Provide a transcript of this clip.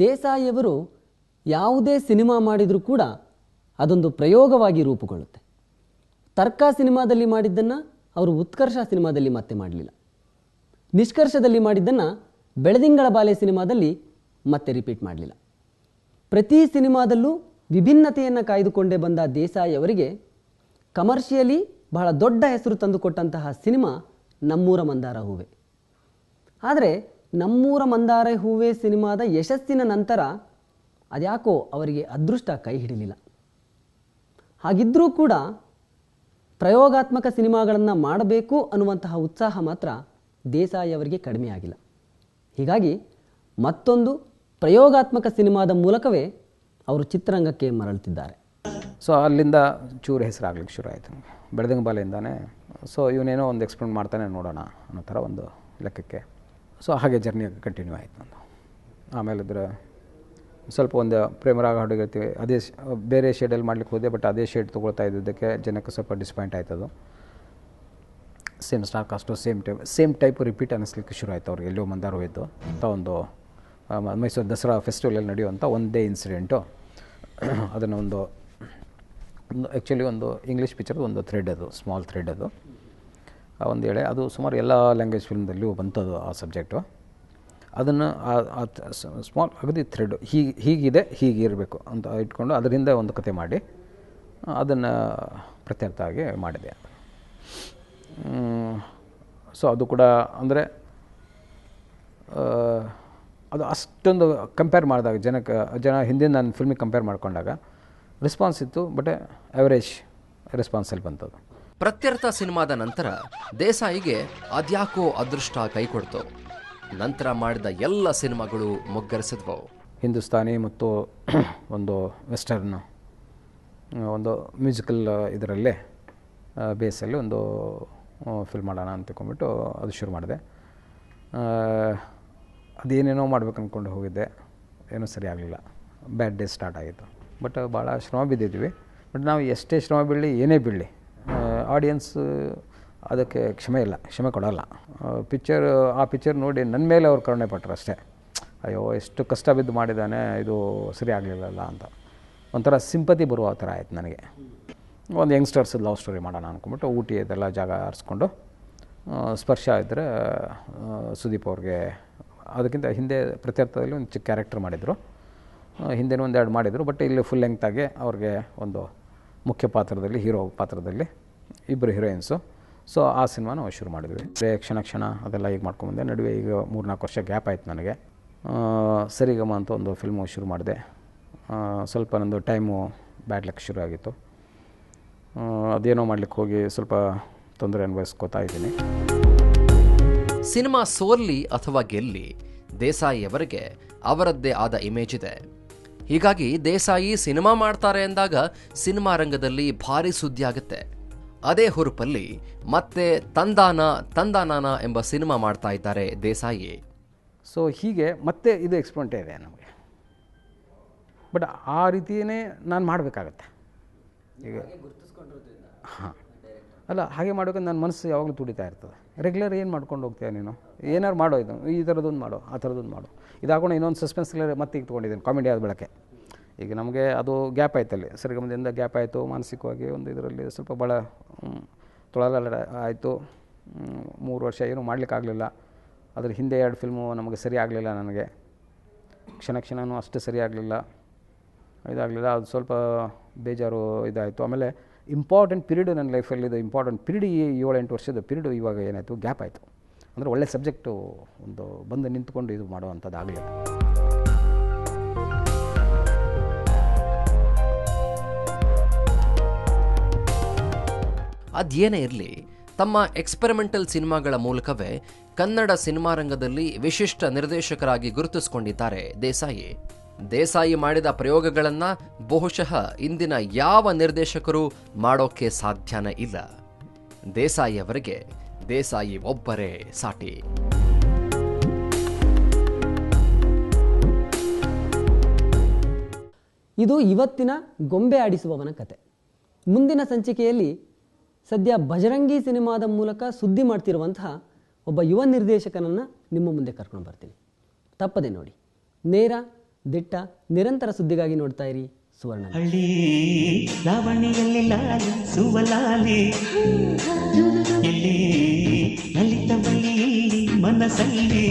ದೇಸಾಯಿಯವರು ಯಾವುದೇ ಸಿನಿಮಾ ಮಾಡಿದರೂ ಕೂಡ ಅದೊಂದು ಪ್ರಯೋಗವಾಗಿ ರೂಪುಗೊಳ್ಳುತ್ತೆ. ತರ್ಕ ಸಿನಿಮಾದಲ್ಲಿ ಮಾಡಿದ್ದನ್ನು ಅವರು ಉತ್ಕರ್ಷ ಸಿನಿಮಾದಲ್ಲಿ ಮತ್ತೆ ಮಾಡಲಿಲ್ಲ. ನಿಷ್ಕರ್ಷದಲ್ಲಿ ಮಾಡಿದ್ದನ್ನು ಬೆಳದಿಂಗಳ ಬಾಲೆ ಸಿನಿಮಾದಲ್ಲಿ ಮತ್ತೆ ರಿಪೀಟ್ ಮಾಡಲಿಲ್ಲ. ಪ್ರತಿ ಸಿನಿಮಾದಲ್ಲೂ ವಿಭಿನ್ನತೆಯನ್ನು ಕಾಯ್ದುಕೊಂಡೇ ಬಂದ ದೇಸಾಯಿಯವರಿಗೆ ಕಮರ್ಷಿಯಲಿ ಬಹಳ ದೊಡ್ಡ ಹೆಸರು ತಂದುಕೊಟ್ಟಂತಹ ಸಿನಿಮಾ ನಮ್ಮೂರ ಮಂದಾರ ಹೂವೆ. ಆದರೆ ನಮ್ಮೂರ ಮಂದಾರ ಹೂವೆ ಸಿನಿಮಾದ ಯಶಸ್ಸಿನ ನಂತರ ಅದ್ಯಾಕೋ ಅವರಿಗೆ ಅದೃಷ್ಟ ಕೈ ಹಿಡಿಲಿಲ್ಲ. ಹಾಗಿದ್ದರೂ ಕೂಡ ಪ್ರಯೋಗಾತ್ಮಕ ಸಿನಿಮಾಗಳನ್ನು ಮಾಡಬೇಕು ಅನ್ನುವಂತಹ ಉತ್ಸಾಹ ಮಾತ್ರ ದೇಸಾಯಿಯವರಿಗೆ ಕಡಿಮೆ ಆಗಿಲ್ಲ. ಹೀಗಾಗಿ ಮತ್ತೊಂದು ಪ್ರಯೋಗಾತ್ಮಕ ಸಿನಿಮಾದ ಮೂಲಕವೇ ಅವರು ಚಿತ್ರರಂಗಕ್ಕೆ ಮರಳುತ್ತಿದ್ದಾರೆ. ಸೊ ಅಲ್ಲಿಂದ ಚೂರು ಹೆಸರಾಗ್ಲಿಕ್ಕೆ ಶುರು ಆಯಿತು. ಬೆಳದಿಂಗ ಬಾಲೆಯಿಂದಾನೆ ಸೊ ಇವನೇನೋ ಒಂದು ಎಕ್ಸ್ಪೆರಿಮೆಂಟ್ ಮಾಡ್ತಾನೆ ನೋಡೋಣ ಅನ್ನೋ ಥರ ಒಂದು ಲೆಕ್ಕಕ್ಕೆ. ಸೊ ಹಾಗೆ ಜರ್ನಿ ಕಂಟಿನ್ಯೂ ಆಯಿತು ನಂದು. ಆಮೇಲೆ ಇದ್ರೆ ಸ್ವಲ್ಪ ಒಂದು ಪ್ರೇಮರಾಗ ಹುಡುಗಿರ್ತೀವಿ ಅದೇ ಬೇರೆ ಶೇಡಲ್ಲಿ ಮಾಡ್ಲಿಕ್ಕೆ ಹೋದೆ, ಬಟ್ ಅದೇ ಶೇಡ್ ತೊಗೊಳ್ತಾ ಇದ್ದಿದ್ದಕ್ಕೆ ಜನಕ್ಕೆ ಸ್ವಲ್ಪ ಡಿಸಪಾಯಿಂಟ್ ಆಯ್ತದು. Same star cast same type repeat ಅನ್ನಿಸ್ಲಿಕ್ಕೆ ಶುರು ಆಯಿತು ಅವ್ರಿಗೆ. ಎಲ್ಲೋ ಮಂದಾರ ಹೋಯಿತು ಅಂತ ಒಂದು ಮೈಸೂರು ದಸರಾ ಫೆಸ್ಟಿವಲಲ್ಲಿ ನಡೆಯುವಂಥ ಒಂದೇ ಇನ್ಸಿಡೆಂಟು. ಅದನ್ನು ಒಂದು ಆ್ಯಕ್ಚುಲಿ ಒಂದು ಇಂಗ್ಲೀಷ್ ಪಿಕ್ಚರ್ದು ಒಂದು ಥ್ರೆಡ್, ಅದು ಸ್ಮಾಲ್ ಥ್ರೆಡ್, ಅದು ಒಂದು ಹೇಳಿ ಅದು ಸುಮಾರು ಎಲ್ಲ ಲ್ಯಾಂಗ್ವೇಜ್ ಫಿಲ್ಮ್ದಲ್ಲಿಯೂ ಬಂತದು ಆ ಸಬ್ಜೆಕ್ಟು. ಅದನ್ನು ಸ್ಮಾಲ್ ಅಗದಿ ಥ್ರೆಡ್ ಹೀಗಿದೆ ಹೀಗಿರಬೇಕು ಅಂತ ಇಟ್ಕೊಂಡು ಅದರಿಂದ ಒಂದು ಕತೆ ಮಾಡಿ ಅದನ್ನು ಪ್ರತ್ಯರ್ಥ ಆಗಿ ಮಾಡಿದೆ. ಸೊ ಅದು ಕೂಡ ಅಂದರೆ ಅದು ಅಷ್ಟೊಂದು ಕಂಪೇರ್ ಮಾಡಿದಾಗ ಜನ ಹಿಂದಿನ ನಾನು ಫಿಲ್ಮಿಗೆ ಕಂಪೇರ್ ಮಾಡಿಕೊಂಡಾಗ ರೆಸ್ಪಾನ್ಸ್ ಇತ್ತು, ಬಟ್ ಆ್ಯಾವರೇಜ್ ರೆಸ್ಪಾನ್ಸಲ್ಲಿ ಬಂತದು. ಪ್ರತ್ಯರ್ಥ ಸಿನಿಮಾದ ನಂತರ ದೇಸಾಯಿಗೆ ಅದ್ಯಾಕೋ ಅದೃಷ್ಟ ಕೈಕೊಡ್ತು. ನಂತರ ಮಾಡಿದ ಎಲ್ಲ ಸಿನಿಮಾಗಳು ಮುಗ್ಗರಿಸಿದ್ವು. ಹಿಂದೂಸ್ತಾನಿ ಮತ್ತು ಒಂದು ವೆಸ್ಟರ್ನ್ ಒಂದು ಮ್ಯೂಸಿಕಲ್ ಇದರಲ್ಲೇ ಬೇಸಲ್ಲಿ ಒಂದು ಫಿಲ್ಮ್ ಮಾಡೋಣ ಅಂತ ತಿಳ್ಕೊಂಬಿಟ್ಟು ಅದು ಶುರು ಮಾಡಿದೆ. ಅದೇನೇನೋ ಮಾಡ್ಬೇಕು ಅಂದ್ಕೊಂಡು ಹೋಗಿದ್ದೆ, ಏನೂ ಸರಿ ಆಗಲಿಲ್ಲ. ಬ್ಯಾಡ್ ಡೇ ಸ್ಟಾರ್ಟ್ ಆಗಿತ್ತು. ಬಟ್ ಭಾಳ ಶ್ರಮ ಬಿದ್ದಿದ್ವಿ. ಬಟ್ ನಾವು ಎಷ್ಟೇ ಶ್ರಮ ಬೀಳಲಿ ಏನೇ ಬೀಳಲಿ ಆಡಿಯನ್ಸ್ ಅದಕ್ಕೆ ಕ್ಷಮೆ ಕೊಡೋಲ್ಲ. ಆ ಪಿಕ್ಚರ್ ನೋಡಿ ನನ್ನ ಮೇಲೆ ಅವ್ರು ಕರುಣೆ ಪಟ್ಟರು ಅಷ್ಟೇ. ಅಯ್ಯೋ ಎಷ್ಟು ಕಷ್ಟ ಬಿದ್ದು ಮಾಡಿದ್ದಾನೆ, ಇದು ಸರಿ ಆಗಲಿಲ್ಲಲ್ಲ ಅಂತ ಒಂಥರ ಸಿಂಪತಿ ಬರುವ ಥರ ಆಯ್ತು ನನಗೆ. ಒಂದು ಯಂಗ್ಸ್ಟರ್ಸ್ ಲವ್ ಸ್ಟೋರಿ ಮಾಡೋಣ ಅಂದ್ಕೊಂಬಿಟ್ಟು ಊಟಿ ಇದೆಲ್ಲ ಜಾಗ ಆರಿಸ್ಕೊಂಡು ಸ್ಪರ್ಶ ಇದ್ದರೆ ಸುದೀಪ್ ಅವ್ರಿಗೆ ಅದಕ್ಕಿಂತ ಹಿಂದೆ ಪ್ರತ್ಯರ್ಥದಲ್ಲಿ ಒಂದು ಚಿಕ್ಕ ಕ್ಯಾರೆಕ್ಟರ್ ಮಾಡಿದರು, ಹಿಂದೆನೂ ಒಂದೆರಡು ಮಾಡಿದರು. ಬಟ್ ಇಲ್ಲಿ ಫುಲ್ ಲೆಂಗ್ತಾಗೆ ಅವ್ರಿಗೆ ಒಂದು ಮುಖ್ಯ ಪಾತ್ರದಲ್ಲಿ ಹೀರೋ ಪಾತ್ರದಲ್ಲಿ ಇಬ್ಬರು ಹೀರೋಯಿನ್ಸು. ಸೊ ಆ ಸಿನಿಮಾ ನಾವು ಶುರು ಮಾಡಿದ್ವಿ. ಕ್ಷಣ ಅದೆಲ್ಲ ಈಗ ಮಾಡ್ಕೊಂಬಂದೆ. ನಡುವೆ ಈಗ 3-4 ವರ್ಷ ಗ್ಯಾಪ್ ಆಯಿತು ನನಗೆ. ಸರಿಗಮ ಅಂತ ಒಂದು ಫಿಲ್ಮು ಶುರು ಮಾಡಿದೆ. ಸ್ವಲ್ಪ ನಂದು ಟೈಮು ಬ್ಯಾಡ್ ಲಕ್ ಶುರು ಆಗಿತ್ತು. ಅದೇನೋ ಮಾಡ್ಲಿಕ್ಕೆ ಹೋಗಿ ಸ್ವಲ್ಪ ತೊಂದರೆ ಅನುಭವಿಸ್ಕೋತಾ ಇದ್ದೀನಿ. ಸಿನಿಮಾ ಸೋರ್ಲಿ ಅಥವಾ ಗೆಲ್ಲಿ ದೇಸಾಯಿಯವರಿಗೆ ಅವರದ್ದೇ ಆದ ಇಮೇಜ್ ಇದೆ. ಹೀಗಾಗಿ ದೇಸಾಯಿ ಸಿನಿಮಾ ಮಾಡ್ತಾರೆ ಎಂದಾಗ ಸಿನಿಮಾ ರಂಗದಲ್ಲಿ ಭಾರಿ ಸುದ್ದಿ ಆಗುತ್ತೆ. ಅದೇ ಹುರುಪಲ್ಲಿ ಮತ್ತೆ ತಂದಾನಾನ ಎಂಬ ಸಿನಿಮಾ ಮಾಡ್ತಾ ಇದ್ದಾರೆ ದೇಸಾಯಿ. ಸೊ ಹೀಗೆ ಮತ್ತೆ ಇದು ಎಕ್ಸ್ಪೆರಿಮೆಂಟೇ ಇದೆ ನಮಗೆ. ಬಟ್ ಆ ರೀತಿಯೇ ನಾನು ಮಾಡಬೇಕಾಗತ್ತೆ ಈಗ. ಹಾಂ, ಅಲ್ಲ ಹಾಗೆ ಮಾಡೋಕಂತ ನನ್ನ ಮನಸ್ಸು ಯಾವಾಗಲೂ ತುಡಿತಾ ಇರ್ತದೆ. ರೆಗ್ಯುಲರ್ ಏನು ಮಾಡ್ಕೊಂಡು ಹೋಗ್ತೀಯ ನೀನು, ಏನಾರು ಮಾಡೋ, ಇದು ಈ ಥರದೊಂದು ಮಾಡೋ, ಆ ಥರದೊಂದು ಮಾಡೋ. ಇದಾಕೊಂಡು ಇನ್ನೊಂದು ಸಸ್ಪೆನ್ಸ್ಲೇ ಮತ್ತೆ ಈಗ ತೊಗೊಂಡಿದ್ದೀನಿ ಕಾಮಿಡಿ ಆದ ಬೆಳಕೆ. ಈಗ ನಮಗೆ ಅದು ಗ್ಯಾಪ್ ಆಯ್ತಲ್ಲಿ, ಸರಿಗಮದಿಂದ ಗ್ಯಾಪ್ ಆಯಿತು. ಮಾನಸಿಕವಾಗಿ ಒಂದು ಇದರಲ್ಲಿ ಸ್ವಲ್ಪ ಭಾಳ ತೊಳಲ ಆಯಿತು. 3 ವರ್ಷ ಏನೂ ಮಾಡಲಿಕ್ಕಾಗಲಿಲ್ಲ. ಅದ್ರ ಹಿಂದೆ 2 ಫಿಲ್ಮು ನಮಗೆ ಸರಿ ಆಗಲಿಲ್ಲ. ನನಗೆ ಕ್ಷಣವೂ ಅಷ್ಟು ಸರಿ ಆಗಲಿಲ್ಲ, ಇದಾಗಲಿಲ್ಲ. ಅದು ಸ್ವಲ್ಪ ಬೇಜಾರು ಇದಾಯಿತು. ಆಮೇಲೆ ಇಂಪಾರ್ಟೆಂಟ್ ಪೀರಿಯಡ್ ನನ್ನ ಲೈಫಲ್ಲಿ, ಇದು ಇಂಪಾರ್ಟೆಂಟ್ ಪೀರಿಯಡ್, ಈ 7-8 ವರ್ಷದ ಪೀರಿಯಡ್ ಇವಾಗ ಏನಾಯಿತು, ಗ್ಯಾಪ್ ಆಯಿತು. ಅಂದರೆ ಒಳ್ಳೆ ಸಬ್ಜೆಕ್ಟು ಒಂದು ಬಂದು ನಿಂತ್ಕೊಂಡು ಇದು ಮಾಡುವಂಥದ್ದು ಆಗಲಿಲ್ಲ. ಅದೇನೇ ಇರಲಿ, ತಮ್ಮ ಎಕ್ಸ್ಪೆರಿಮೆಂಟಲ್ ಸಿನಿಮಾಗಳ ಮೂಲಕವೇ ಕನ್ನಡ ಸಿನಿಮಾ ರಂಗದಲ್ಲಿ ವಿಶಿಷ್ಟ ನಿರ್ದೇಶಕರಾಗಿ ಗುರುತಿಸಿಕೊಂಡಿದ್ದಾರೆ ದೇಸಾಯಿ. ದೇಸಾಯಿ ಮಾಡಿದ ಪ್ರಯೋಗಗಳನ್ನು ಬಹುಶಃ ಇಂದಿನ ಯಾವ ನಿರ್ದೇಶಕರು ಮಾಡೋಕ್ಕೆ ಸಾಧ್ಯನೇ ಇಲ್ಲ. ದೇಸಾಯಿ ಅವರಿಗೆ ದೇಸಾಯಿ ಒಬ್ಬರೇ ಸಾಟಿ. ಇದು ಇವತ್ತಿನ ಗೊಂಬೆ ಆಡಿಸುವವನ ಕತೆ. ಮುಂದಿನ ಸಂಚಿಕೆಯಲ್ಲಿ ಸದ್ಯ ಭಜರಂಗಿ ಸಿನಿಮಾದ ಮೂಲಕ ಸುದ್ದಿ ಮಾಡ್ತಿರುವಂತಹ ಒಬ್ಬ ಯುವ ನಿರ್ದೇಶಕನನ್ನು ನಿಮ್ಮ ಮುಂದೆ ಕರ್ಕೊಂಡು ಬರ್ತೀನಿ. ತಪ್ಪದೆ ನೋಡಿ. ನೇರ ದಿಟ್ಟ ನಿರಂತರ ಸುದ್ದಿಗಾಗಿ ನೋಡ್ತಾ ಇರಿ ಸುವರ್ಣ. ಹಳ್ಳಿ ಲಾವಣಿಯಲ್ಲಿ ಲಾಲಿ ಸುವಲಾಲಿ ಎಲ್ಲಿ ಲಲಿತವಲ್ಲಿ ಮನಸ್ಸಲ್ಲಿ